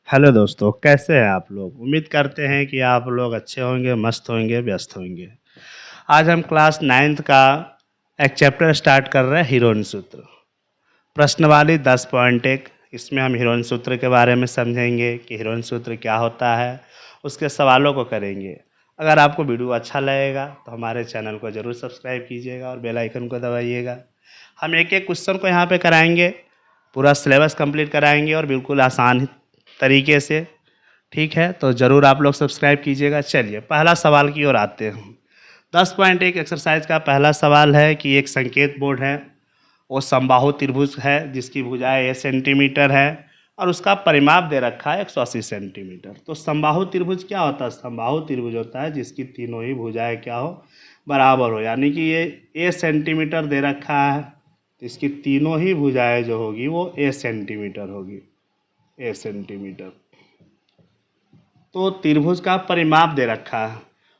Hello दोस्तों, कैसे हैं आप लोग? उम्मीद करते हैं कि आप लोग अच्छे होंगे, मस्त होंगे, व्यस्त होंगे। आज हम क्लास 9th का एक चैप्टर स्टार्ट कर रहे हैं, हिरोइन सूत्र। प्रश्नावली 10.1। इसमें हम हिरोइन सूत्र के बारे में समझेंगे कि हिरोइन सूत्र क्या होता है, उसके सवालों को करेंगे। अगर आपको वीडियो अच्छा लगेगा तो हमारे चैनल को ज़रूर सब्सक्राइब कीजिएगा और बेल आइकन को दबाइएगा। हम एक एक क्वेश्चन को यहाँ पे कराएंगे, पूरा सिलेबस कंप्लीट कराएंगे और बिल्कुल आसान तरीके से। ठीक है, तो ज़रूर आप लोग सब्सक्राइब कीजिएगा। चलिए पहला सवाल की ओर आते हैं। 10.1 एक्सरसाइज का पहला सवाल है कि एक संकेत बोर्ड है, वो समबाहु त्रिभुज है जिसकी भुजाएं a सेंटीमीटर है और उसका परिमाप दे रखा है 180 सेंटीमीटर। तो समबाहु त्रिभुज क्या होता है? समबाहु त्रिभुज होता है जिसकी तीनों ही भुजाएं क्या हो, बराबर हो। यानी कि ये a सेंटीमीटर दे रखा है, इसकी तीनों ही भुजाएं जो होगी वो a सेंटीमीटर होगी, a सेंटीमीटर। तो त्रिभुज का परिमाप दे रखा है,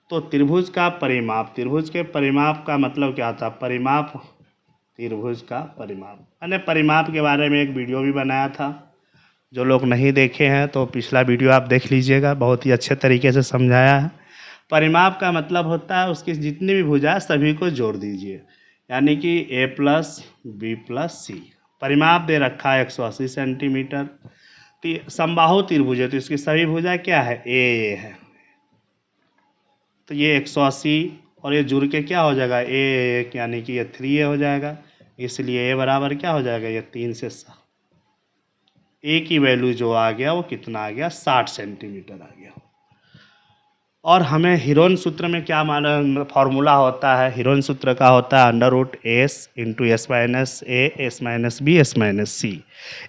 तो त्रिभुज का परिमाप, त्रिभुज के परिमाप का मतलब क्या था? परिमाप, त्रिभुज का परिमाप। मैंने परिमाप के बारे में एक वीडियो भी बनाया था, जो लोग नहीं देखे हैं तो पिछला वीडियो आप देख लीजिएगा, बहुत ही अच्छे तरीके से समझाया है। परिमाप का मतलब होता है उसकी जितनी भी भुजा सभी को जोड़ दीजिए, यानी कि a प्लस बी प्लस सी। परिमाप दे रखा है 180 सेंटीमीटर। समबाहु त्रिभुज है तो इसकी सभी भुजा क्या है? ए है। तो ये 180 और ये जुड़ के क्या हो जाएगा? ए, यानी कि ये 3a हो जाएगा। इसलिए ए बराबर क्या हो जाएगा? ये 3 से ए की वैल्यू जो आ गया वो कितना आ गया? 60 सेंटीमीटर आ गया। और हमें हिरोइन सूत्र में क्या माना फॉर्मूला होता है? हिरोइन सूत्र का होता है √s into S minus A S minus B S minus c.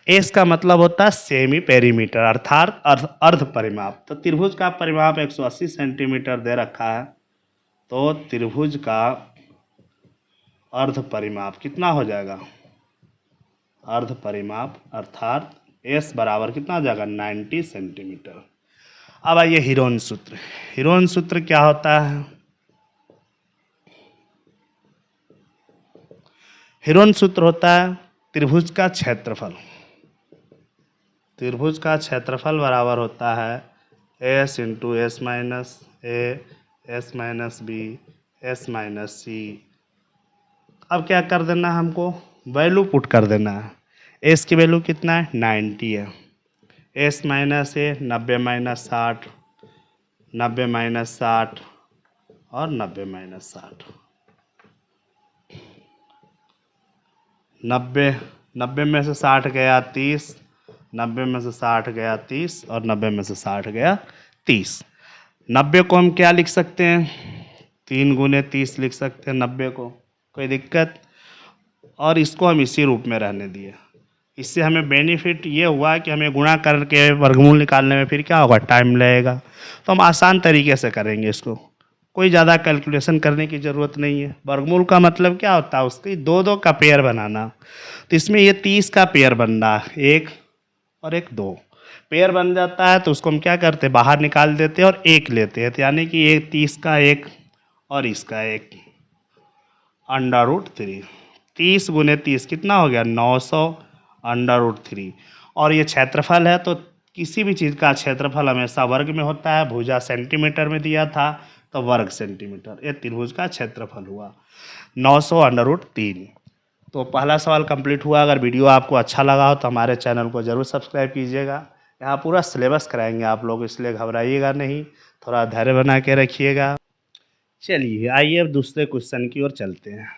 S का मतलब होता है सेमी पेरीमीटर, अर्थात अर्ध परिमाप। तो त्रिभुज का परिमाप 180 सेंटीमीटर दे रखा है, तो त्रिभुज का अर्ध परिमाप कितना हो जाएगा? अर्ध परिमाप अर्थात एस बराबर कितना हो जाएगा? 90 सेंटीमीटर। अब आइए हिरोइन सूत्र। हिरोइन सूत्र क्या होता है? हिरोइन सूत्र होता है त्रिभुज का क्षेत्रफल। त्रिभुज का क्षेत्रफल बराबर होता है S into S minus A S minus B S minus C. अब क्या कर देना है हमको? वैल्यू पुट कर देना है। एस की वैल्यू कितना है? 90 है। एस माइनस ए 90 माइनस 60, 90 माइनस 60 और 90 माइनस 60। 90 में से 60 गया 30, 90 में से 60 गया 30 और 90 में से 60 गया 30। 90 को हम क्या लिख सकते हैं? 3 गुने 30 लिख सकते हैं 90 को, कोई दिक्कत? और इसको हम इसी रूप में रहने दिए। इससे हमें बेनिफिट ये हुआ कि हमें गुणा करके वर्गमूल निकालने में फिर क्या होगा? टाइम लगेगा। तो हम आसान तरीके से करेंगे इसको, कोई ज़्यादा कैलकुलेशन करने की ज़रूरत नहीं है। वर्गमूल का मतलब क्या होता है? उसकी दो दो का पेयर बनाना। तो इसमें ये 30 का पेयर बन रहा है, 1 और 1 2 पेयर बन जाता है, तो उसको हम क्या करते हैं? बाहर निकाल देते हैं और 1 लेते हैं। तो यानी कि ये 30 का 1 और इसका 1 √3। 30 गुने 30 कितना हो गया? 900 √3। और ये क्षेत्रफल है, तो किसी भी चीज़ का क्षेत्रफल हमेशा वर्ग में होता है। भुजा सेंटीमीटर में दिया था तो वर्ग सेंटीमीटर। ये त्रिभुज का क्षेत्रफल हुआ 900 √3। तो पहला सवाल कंप्लीट हुआ। अगर वीडियो आपको अच्छा लगा हो तो हमारे चैनल को ज़रूर सब्सक्राइब कीजिएगा। यहाँ पूरा सिलेबस कराएंगे आप लोग, इसलिए घबराइएगा नहीं, थोड़ा धैर्य बना के रखिएगा। चलिए आइए अब दूसरे क्वेश्चन की ओर चलते हैं।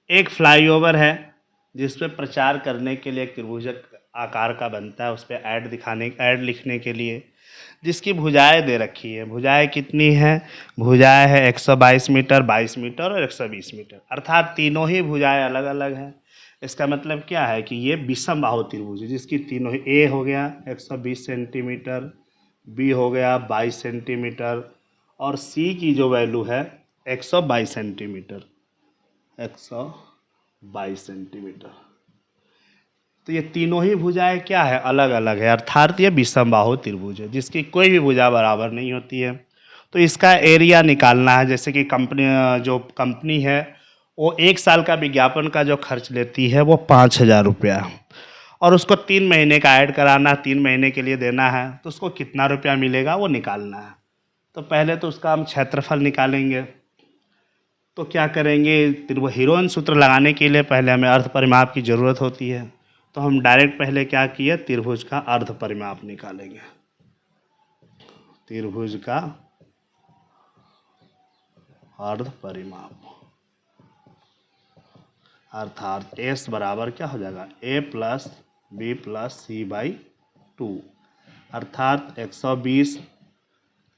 एक फ्लाईओवर है जिस पे प्रचार करने के लिए एक त्रिभुज आकार का बनता है, उस पर ऐड लिखने के लिए, जिसकी भुजाएं दे रखी है। भुजाएं कितनी हैं? भुजाएं है 122 मीटर, 22 मीटर और 120 मीटर, अर्थात तीनों ही भुजाएं अलग अलग हैं। इसका मतलब क्या है कि ये विषम बाहु त्रिभुज है जिसकी तीनों ही, ए हो गया 120 सेंटीमीटर, बी हो गया 22 सेंटीमीटर और सी की जो वैल्यू है 122 सेंटीमीटर, 122 सेंटीमीटर। तो ये तीनों ही भुजाएं क्या है? अलग अलग है, अर्थात ये विषम बाहु त्रिभुज है जिसकी कोई भी भुजा बराबर नहीं होती है। तो इसका एरिया निकालना है। जैसे कि कंपनी है वो 1 साल का विज्ञापन का जो खर्च लेती है वो 5,000 रुपया, और उसको 3 महीने का ऐड कराना, 3 महीने के लिए देना है, तो उसको कितना रुपया मिलेगा वो निकालना है। तो पहले तो उसका हम क्षेत्रफल निकालेंगे। तो क्या करेंगे, हीरोन सूत्र लगाने के लिए पहले हमें अर्ध परिमाप की ज़रूरत होती है। तो हम डायरेक्ट पहले क्या किए, त्रिभुज का अर्ध परिमाप निकालेंगे। त्रिभुज का अर्ध परिमाप अर्थात एस बराबर क्या हो जाएगा, A plus B plus C by 2, अर्थात 120,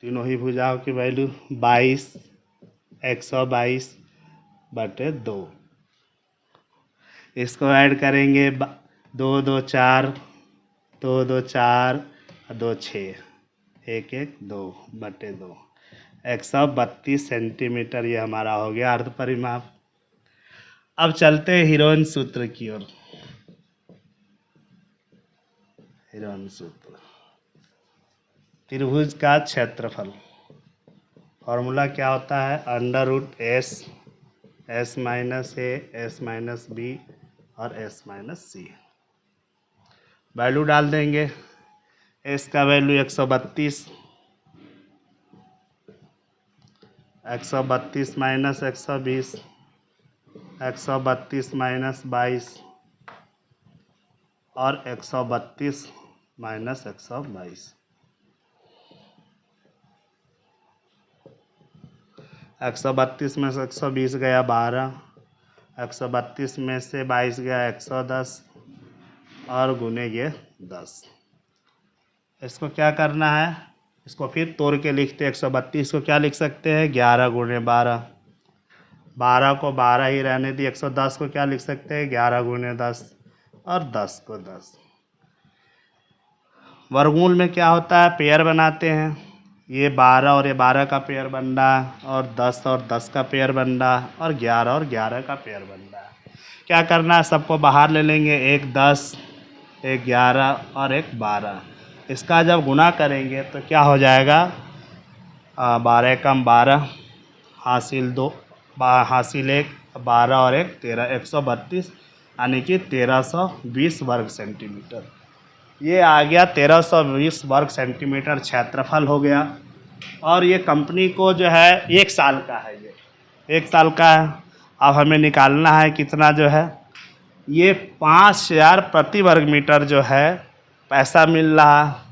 तीनों ही भुजाओं की वैल्यू 22, 122 बटे 2। इसको ऐड करेंगे, 2 2 4, 2 2 4, 2 6, 1 1 2 बटे 2, 132 सेंटीमीटर ये हमारा हो गया अर्ध परिमाप। अब चलते हैं हीरोन सूत्र की ओर। हीरोन सूत्र, त्रिभुज का क्षेत्रफल, फॉर्मूला क्या होता है, under root S, S minus ए, एस माइनस बी और एस माइनस सी। वैल्यू डाल देंगे, एस का वैल्यू 132, 132 माइनस 120, 132 माइनस 22 और 132 माइनस 122। 132 में से 120 गया 12, 132 में से 22 गया 110 और गुने ये 10। इसको क्या करना है, इसको फिर तोड़ के लिखते हैं। 132 को क्या लिख सकते हैं, 11 गुने 12, 12 को 12 ही रहने दी। 110 को क्या लिख सकते हैं, 11 गुने 10 और 10 को 10। वर्गमूल में क्या होता है, पेयर बनाते हैं, ये 12 और ये 12 का पेयर बन रहा है और 10 और 10 का पेयर बन रहा है और 11 और 11 का पेयर बन रहा है। क्या करना है, सबको बाहर ले लेंगे, एक 10, एक 11 और एक 12। इसका जब गुना करेंगे तो क्या हो जाएगा, 12 कम 12, हासिल 2, हासिल 1, 12 और 1 13, 132 यानी कि 1320 वर्ग सेंटीमीटर। ये आ गया 1320 वर्ग सेंटीमीटर क्षेत्रफल हो गया। और ये कंपनी को जो है 1 साल का है, ये 1 साल का है। अब हमें निकालना है कितना जो है, ये 5000 प्रति वर्ग मीटर जो है पैसा मिल रहा।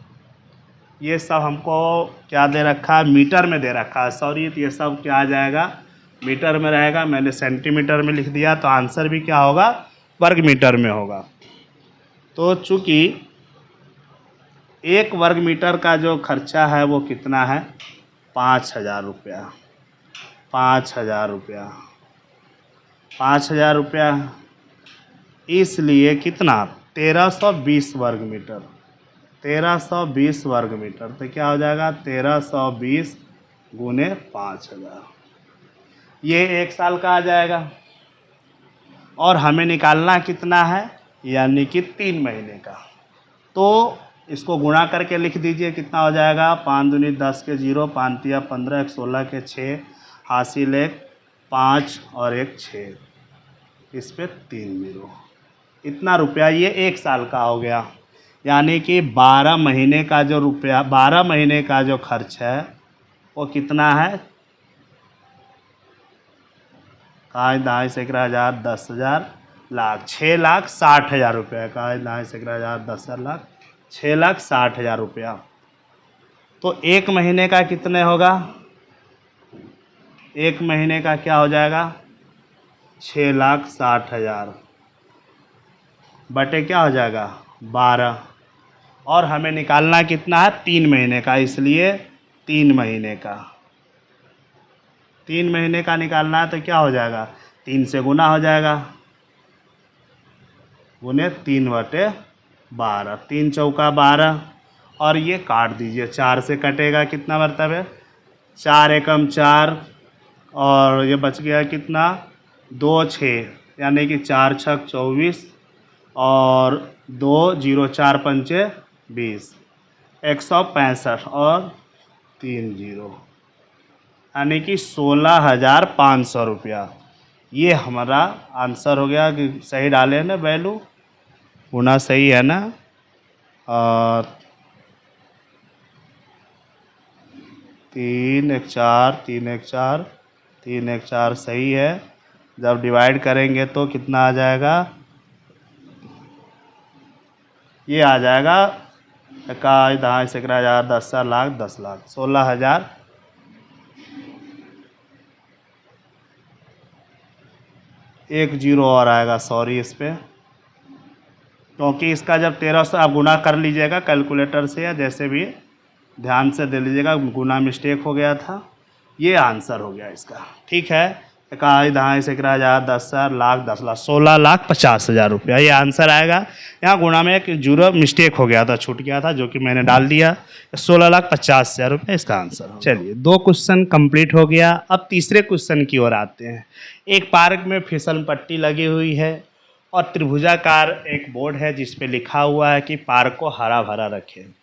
ये सब हमको क्या दे रखा है, मीटर में दे रखा है, सॉरी, तो ये सब क्या आ जाएगा, मीटर में रहेगा। मैंने सेंटीमीटर में लिख दिया, तो आंसर भी क्या होगा, वर्ग मीटर में होगा। तो चूँकि 1 वर्ग मीटर का जो खर्चा है वो कितना है, 5000 रुपया, 5000 रुपया, 5000 रुपया, इसलिए कितना, 1320 वर्ग मीटर, 1320 वर्ग मीटर। तो क्या हो जाएगा, 1320 गुने 5000, ये 1 साल का आ जाएगा। और हमें निकालना कितना है, यानी कि 3 महीने का। तो इसको गुणा करके लिख दीजिए, कितना हो जाएगा, 5 दूनी 10 के 0, 5 तिया 15, 1 16 के 6, हासिल 1 5 और 1 6, इस पे 3 जीरो। इतना रुपया ये 1 साल का हो गया। यानी कि 12 महीने का जो रुपया, 12 महीने का जो खर्च है वो कितना है, कहाँ, 2.5 10,000 लाख, 6,60,000 रुपये का, 2.5 10,000 लाख, 6,60,000 रुपया। तो 1 महीने का कितने होगा, 1 महीने का क्या हो जाएगा, 6,60,000 बटे क्या हो जाएगा, 12। और हमें निकालना कितना है, 3 महीने का, इसलिए 3 महीने का, 3 महीने का निकालना है। तो क्या हो जाएगा, 3 से गुना हो जाएगा, गुने 3 बटे 12, 3 चौका 12 और ये काट दीजिए, 4 से कटेगा, कितना मतलब है, 4 एकम 4 और ये बच गया कितना, 2 6, यानी कि 4 छक 24 और 2 0 4 पंचे 20, 165 और 3 जीरो, यानी कि 16,500 रुपया। ये हमारा आंसर हो गया कि सही डाले ना वैल्यू। गुना सही है ना? और 3 1 4 3 1 4 3 1 4 सही है। जब डिवाइड करेंगे तो कितना आ जाएगा? ये आ जाएगा 21 10 11 10 लाख 10 लाख 16,000। एक जीरो और आएगा, सॉरी इस पे, क्योंकि इसका जब 13 से आप गुना कर लीजिएगा कैलकुलेटर से या जैसे भी, ध्यान से दे लीजिएगा, गुना मिस्टेक हो गया था। ये आंसर हो गया इसका। ठीक है, 21 10 11 10 लाख 10 लाख 16,50,000 रुपया ये आंसर आएगा। यहाँ गुणा में एक जीरो मिस्टेक हो गया था, छूट गया था, जो कि मैंने डाल दिया। 16,50,000 रुपया इसका आंसर हो। चलिए 2 क्वेश्चन कंप्लीट हो गया। अब तीसरे क्वेश्चन की ओर आते हैं। एक पार्क में फिसल पट्टी लगी हुई है और त्रिभुजाकार एक बोर्ड है जिस पे लिखा हुआ है कि पार्क को हरा भरा रखें,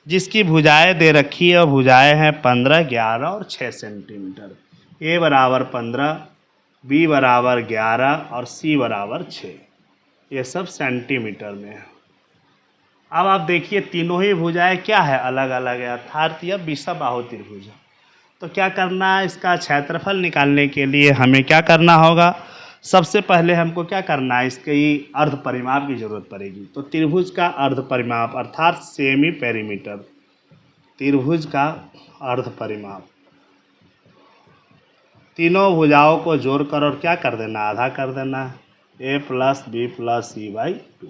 जिसकी भुजाएं दे रखी है और भुजाएं हैं 15 11 और 6 सेंटीमीटर। ए बराबर 15, बी बराबर 11 और सी बराबर 6। ये सब सेंटीमीटर में है। अब आप देखिए तीनों ही भुजाएं क्या है, अलग अलग है, अर्थात यह विषमबाहु त्रिभुज है। तो क्या करना है, इसका क्षेत्रफल निकालने के लिए हमें क्या करना होगा? सबसे पहले हमको क्या करना है, इसकी अर्ध परिमाप की जरूरत पड़ेगी। तो त्रिभुज का अर्ध परिमाप अर्थात सेमी पेरीमीटर, त्रिभुज का अर्ध परिमाप, तीनों भुजाओं को जोड़कर और क्या कर देना, आधा कर देना, a plus B plus C by 2।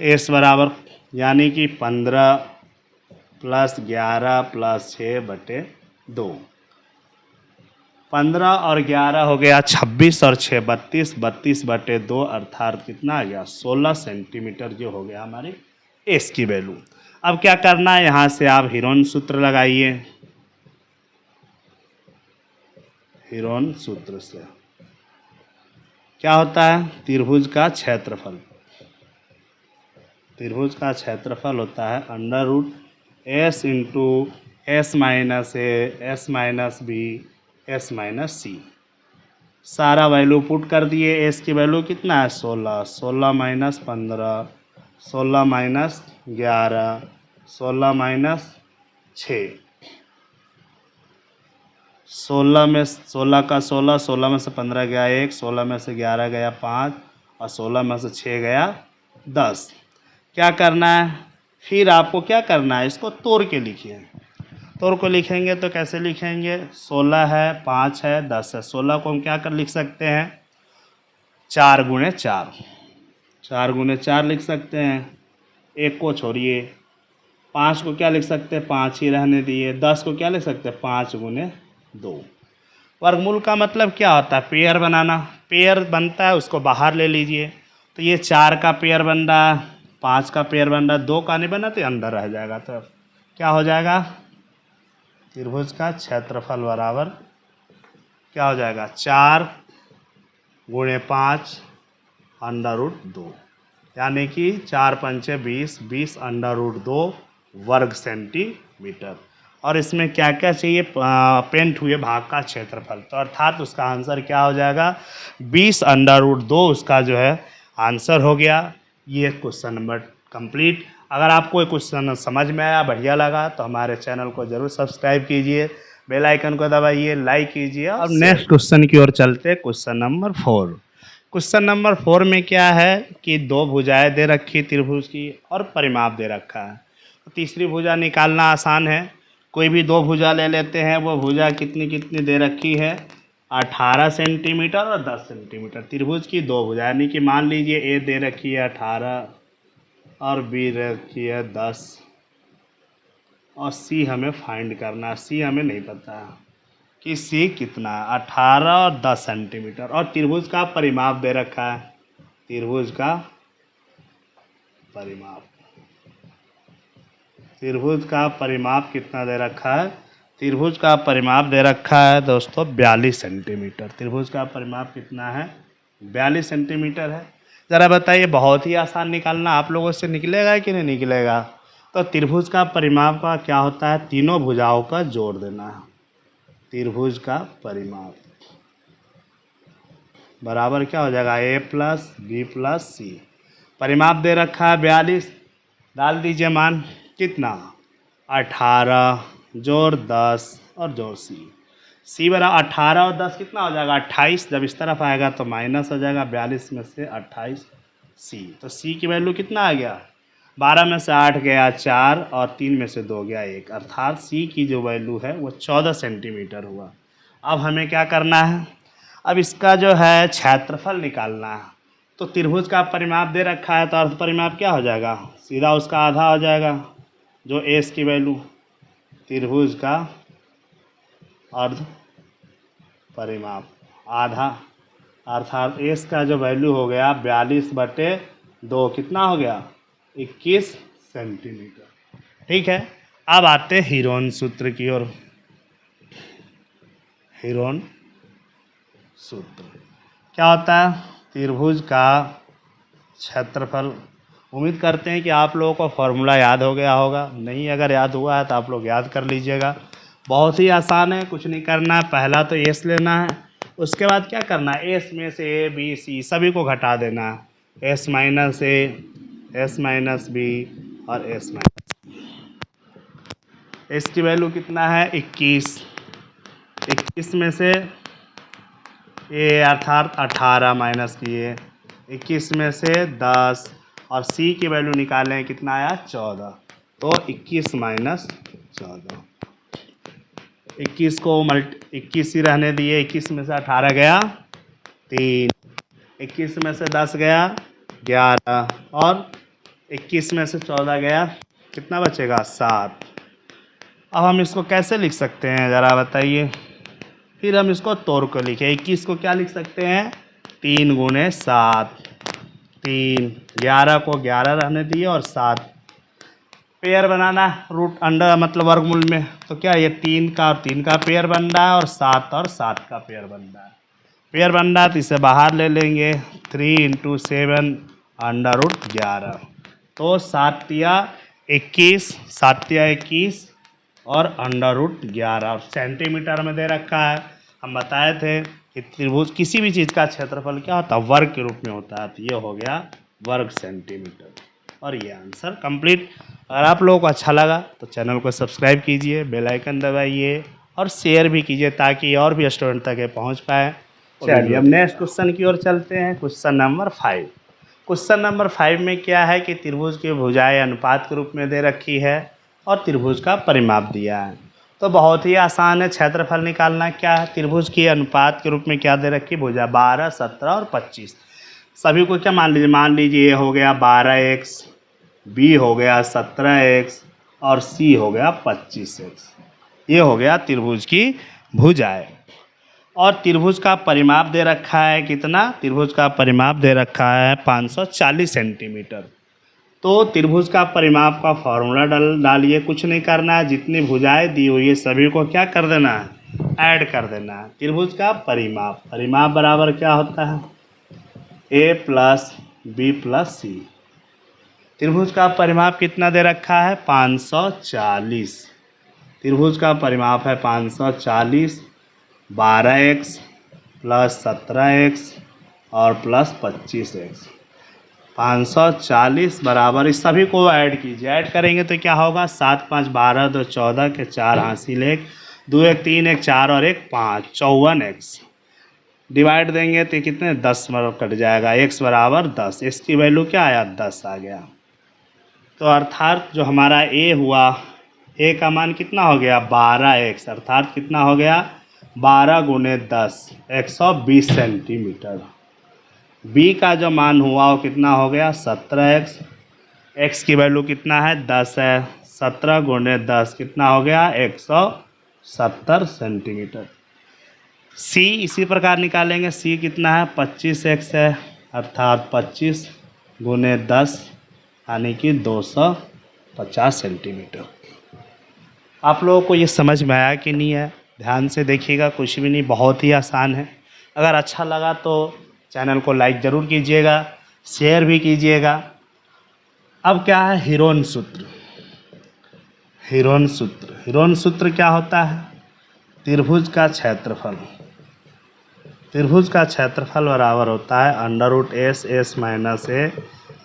S बराबर यानी कि 15 प्लस 11 प्लस 6 बटे 2। 15 और 11 हो गया 26 और 6 32, 32 बटे 2 अर्थात कितना आ गया 16 सेंटीमीटर, जो हो गया हमारी एस की वैल्यू। अब क्या करना है, यहाँ से आप हीरोन सूत्र लगाइए। हीरोन सूत्र से क्या होता है, त्रिभुज का क्षेत्रफल, त्रिभुज का क्षेत्रफल होता है under root S into S minus A S minus B S minus C. सारा वैल्यू पुट कर दिए। एस की वैल्यू कितना है 16, 16 माइनस 15, 16 माइनस 11, 16 माइनस 6, 16 में 16 का 16, 16 में से 15 गया 1, 16 में से 11 गया 5 और 16 में से 6 गया 10। क्या करना है, फिर आपको क्या करना है, इसको तोड़ के लिखिए। तोड़ को लिखेंगे तो कैसे लिखेंगे, 16 है 5 है 10 है, 16 को हम क्या कर लिख सकते हैं 4 गुणे 4, 4 गुणे 4 लिख सकते हैं। एक को छोड़िए, 5 को क्या लिख सकते हैं, 5 ही रहने दिए। 10 को क्या लिख सकते हैं 5 गुणे 2। वर्गमूल का मतलब क्या होता है, पेयर बनाना। पेयर बनता है उसको बाहर ले लीजिए। तो ये 4 का पेयर बन रहा है, 5 का पेयर बन रहा है, 2 का नहीं बना तो अंदर रह जाएगा। तो क्या हो जाएगा, त्रिभुज का क्षेत्रफल बराबर क्या हो जाएगा 4 गुणे 5 अंडर रूट 2, यानी कि 4 पंचे 20, 20 अंडर रूट 2 वर्ग सेंटीमीटर। और इसमें क्या क्या चाहिए, पेंट हुए भाग का क्षेत्रफल। तो अर्थात उसका आंसर क्या हो जाएगा 20 अंडर रूट 2 उसका जो है आंसर हो गया। ये क्वेश्चन नंबर कंप्लीट। अगर आपको कोई क्वेश्चन समझ में आया, बढ़िया लगा, तो हमारे चैनल को ज़रूर सब्सक्राइब कीजिए, बेल आइकन को दबाइए, लाइक कीजिए। अब नेक्स्ट क्वेश्चन की ओर चलते। Question number 4। क्वेश्चन नंबर 4 में क्या है कि 2 भुजाएं दे रखी त्रिभुज की और परिमाप दे रखा है। तो तीसरी भुजा निकालना आसान है। कोई भी 2 भुजा ले लेते हैं। वो भुजा कितनी कितनी दे रखी है 18 सेंटीमीटर और 10 सेंटीमीटर। त्रिभुज की 2 भुजा, यानी कि मान लीजिए ए दे रखी है 18 और बी रखी है 10 और सी हमें फाइंड करना है। सी हमें नहीं पता है कि सी कितना है, 18 और 10 सेंटीमीटर। और त्रिभुज का परिमाप दे रखा है, त्रिभुज का परिमाप, त्रिभुज का परिमाप कितना दे रखा है, त्रिभुज का परिमाप दे रखा है दोस्तों 42 सेंटीमीटर। त्रिभुज का परिमाप कितना है 42 सेंटीमीटर है। ज़रा बताइए, बहुत ही आसान निकालना, आप लोगों से निकलेगा कि नहीं निकलेगा। तो त्रिभुज का परिमाप का क्या होता है, तीनों भुजाओं का जोड़ देना है। त्रिभुज का परिमाप बराबर क्या हो जाएगा, ए प्लस बी प्लस सी। परिमाप दे रखा है 42, डाल दीजिए मान कितना 18 जोड़ 10 और जोड़ सी बराबर 18 और 10 कितना हो जाएगा 28। जब इस तरफ आएगा तो माइनस हो जाएगा, 42 में से 28 सी। तो सी की वैल्यू कितना आ गया, 12 में से 8 गया 4 और 3 में से 2 गया 1, अर्थात सी की जो वैल्यू है वो 14 सेंटीमीटर हुआ। अब हमें क्या करना है, अब इसका जो है क्षेत्रफल निकालना है। तो त्रिभुज का परिमाप दे रखा है तो अर्ध परिमाप क्या हो जाएगा, सीधा उसका आधा हो जाएगा, जो एस की वैल्यू त्रिभुज का अर्ध परिमाप आधा, अर्थात एस का जो वैल्यू हो गया 42/2 कितना हो गया 21 सेंटीमीटर। ठीक है, अब आते हैं हीरोन सूत्र की ओर। हीरोन सूत्र क्या होता है, त्रिभुज का क्षेत्रफल। उम्मीद करते हैं कि आप लोगों को फॉर्मूला याद हो गया होगा, नहीं अगर याद हुआ है तो आप लोग याद कर लीजिएगा। बहुत ही आसान है, कुछ नहीं करना है, पहला तो एस लेना है, उसके बाद क्या करना है एस में से ए बी सी सभी को घटा देना है, एस माइनस ए, एस माइनस बी और एस माइनस। एस की वैल्यू कितना है 21, 21 में से ए अर्थात 18 माइनस किए, 21 में से 10 और सी की वैल्यू निकालें कितना आया 14, तो 21 माइनस 14। 21 को 21 ही रहने दिए, 21 में से 18 गया 3, 21 में से 10 गया 11 और 21 में से 14 गया कितना बचेगा 7। अब हम इसको कैसे लिख सकते हैं ज़रा बताइए, फिर हम इसको तोड़ कर लिखें। 21 को क्या लिख सकते हैं 3 गुने 7, 3, 11 को 11 रहने दिए और 7 पेयर बनाना, रूट अंडर मतलब वर्गमूल में, तो क्या ये 3 का और 3 का पेयर बन रहा है और 7 और 7 का पेयर बन रहा है। पेयर बन रहा है तो इसे बाहर ले लेंगे, 3 × 7 √11, तो 7 या 21, 7 या 21 और √11 और सेंटीमीटर में दे रखा है। हम बताए थे कि त्रिभुज किसी भी चीज़ का क्षेत्रफल क्या होता है वर्ग के रूप में होता है, तो ये हो गया वर्ग सेंटीमीटर और ये आंसर कंप्लीट। अगर आप लोगों को अच्छा लगा तो चैनल को सब्सक्राइब कीजिए, बेल आइकन दबाइए और शेयर भी कीजिए ताकि और भी स्टूडेंट तक ये पहुंच पाए। चलिए अब नेक्स्ट क्वेश्चन की ओर चलते हैं। Question number 5। क्वेश्चन नंबर 5 में क्या है कि त्रिभुज की भुजाएं अनुपात के रूप में दे रखी है और त्रिभुज का परिमाप दिया है। तो बहुत ही आसान है, क्षेत्रफल निकालना क्या है, त्रिभुज की अनुपात के रूप में क्या दे रखी भुजा 12, 17 और 25। सभी को क्या मान लीजिए ये हो गया 12x, बी हो गया 17x और सी हो गया 25x। ये हो गया त्रिभुज की भुजाएं। और त्रिभुज का परिमाप दे रखा है कितना, त्रिभुज का परिमाप दे रखा है 540 सेंटीमीटर। तो त्रिभुज का परिमाप का फॉर्मूला डालिए, कुछ नहीं करना है, जितनी भुजाएं दी हुई है सभी को क्या कर देना है ऐड कर देना है। त्रिभुज का परिमाप बराबर क्या होता है ए प्लस बी प्लस सी। त्रिभुज का परिमाप कितना दे रखा है 540। त्रिभुज का परिमाप है 540, 12x प्लस 17x और प्लस 25x। 540 बराबर इस सभी को ऐड कीजिए, ऐड करेंगे तो क्या होगा 7, 5, 12, 2, 14 के 4 हासिल 1, 2, 1, 3, 1, 4 और 1, 5, 54x। डिवाइड देंगे तो कितने 10 कट जाएगा, x बराबर 10, x की वैल्यू क्या आया 10 आ गया। तो अर्थात जो हमारा a हुआ, a का मान कितना हो गया 12x, अर्थात कितना हो गया 12 गुने 10 120 सेंटीमीटर। b का जो मान हुआ वो कितना हो गया 17x, x की वैल्यू कितना है 10 है, 17 गुने 10 कितना हो गया 170 सेंटीमीटर। c इसी प्रकार निकालेंगे, c कितना है 25x है, अर्थात 25 गुने 10 यानी कि 250 सेंटीमीटर। आप लोगों को ये समझ में आया कि नहीं है, ध्यान से देखिएगा, कुछ भी नहीं, बहुत ही आसान है। अगर अच्छा लगा तो चैनल को लाइक ज़रूर कीजिएगा, शेयर भी कीजिएगा। अब क्या है हीरोन सूत्र। हीरोन सूत्र क्या होता है, त्रिभुज का क्षेत्रफल। त्रिभुज का क्षेत्रफल बराबर होता है under root S, S minus ए,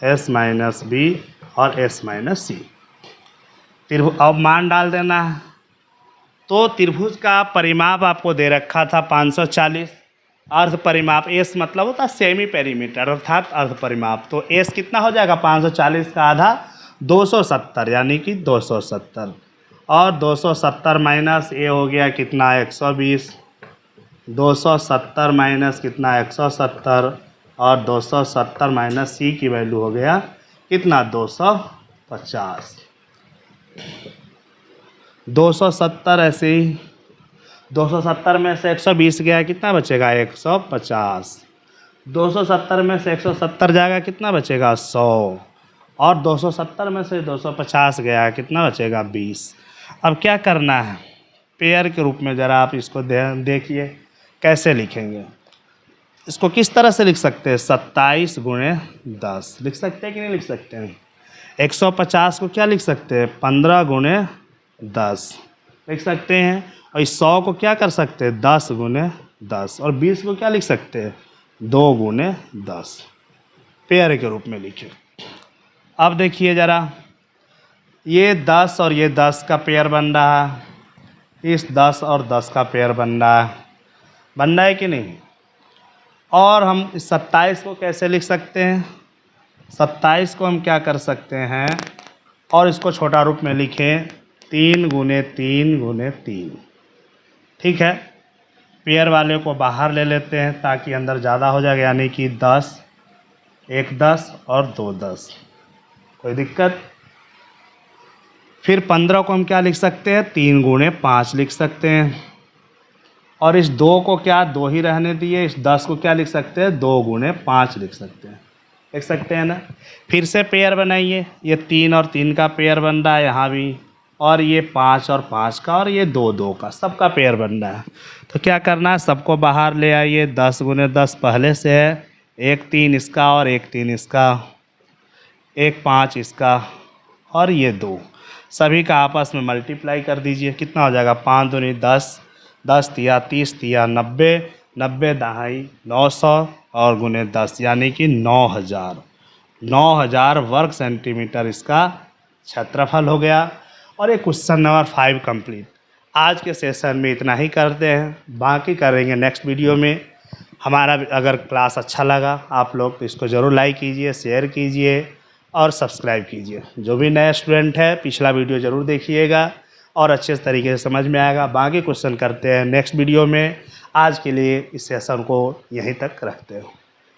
एस माइनस बी और एस माइनस सी। त्रिभुज अब मान डाल देना है। तो त्रिभुज का परिमाप आपको दे रखा था 540, अर्ध परिमाप एस मतलब होता है सेमी पेरीमीटर अर्थात अर्ध परिमाप। तो एस कितना हो जाएगा 540 का आधा 270 यानी कि 270 और 270 माइनस ए हो गया कितना 120, 270 माइनस कितना 170 और 270 माइनस सी की वैल्यू हो गया कितना 250। 270 ऐसे ही 270 में से 120 गया कितना बचेगा 150, 270 में से 170 जाएगा कितना बचेगा 100 और 270 में से 250 गया कितना बचेगा 20। अब क्या करना है पेयर के रूप में ज़रा आप इसको देखिए कैसे लिखेंगे। इसको किस तरह से लिख सकते हैं 27 गुणे 10 लिख सकते हैं कि नहीं लिख सकते हैं। 150 को क्या लिख सकते हैं 15 गुणे 10 लिख सकते हैं और इस 100 को क्या कर सकते हैं 10 गुणे 10 और 20 को क्या लिख सकते हैं 2 गुणे 10 पेयर के रूप में लिखे। अब देखिए ज़रा ये 10 और ये 10 का पेयर बन रहा है, इस 10 और 10 का पेयर बन रहा है कि नहीं। और हम इस 27 को कैसे लिख सकते हैं 27 को हम क्या कर सकते हैं और इसको छोटा रूप में लिखें 3 गुणे 3 गुणे 3। ठीक है पेयर वाले को बाहर ले लेते हैं ताकि अंदर ज़्यादा हो जाएगा यानी कि 10 1 10 और 2 10 कोई दिक्कत। फिर 15 को हम क्या लिख सकते हैं 3 गुणे 5 लिख सकते हैं और इस 2 को क्या 2 ही रहने दिए, इस 10 को क्या लिख सकते हैं 2 गुणे 5 लिख सकते हैं, लिख सकते हैं ना। फिर से पेयर बनाइए, ये 3 और 3 का पेयर बन रहा है यहाँ भी और ये 5 और 5 का और ये 2 2 का सबका पेयर बन रहा है। तो क्या करना है सबको बाहर ले आइए 10 गुणे 10 पहले से है, 1 3 इसका और 1 3 इसका, 1 5 इसका और ये 2 सभी का आपस में मल्टीप्लाई कर दीजिए कितना हो जाएगा 5 दूनी 10, 10 तिया 30 तिया 90, 90 दहाई 900 और गुने 10 यानी कि 9000 वर्ग सेंटीमीटर इसका क्षेत्रफल हो गया। और ये क्वेश्चन नंबर 5 कंप्लीट। आज के सेशन में इतना ही करते हैं, बाकी करेंगे नेक्स्ट वीडियो में। हमारा अगर क्लास अच्छा लगा आप लोग तो इसको ज़रूर लाइक कीजिए, शेयर कीजिए और सब्सक्राइब कीजिए। जो भी नया स्टूडेंट है पिछला वीडियो ज़रूर देखिएगा और अच्छे तरीके से समझ में आएगा। बाकी क्वेश्चन करते हैं नेक्स्ट वीडियो में। आज के लिए इस सेशन को यहीं तक रखते हो।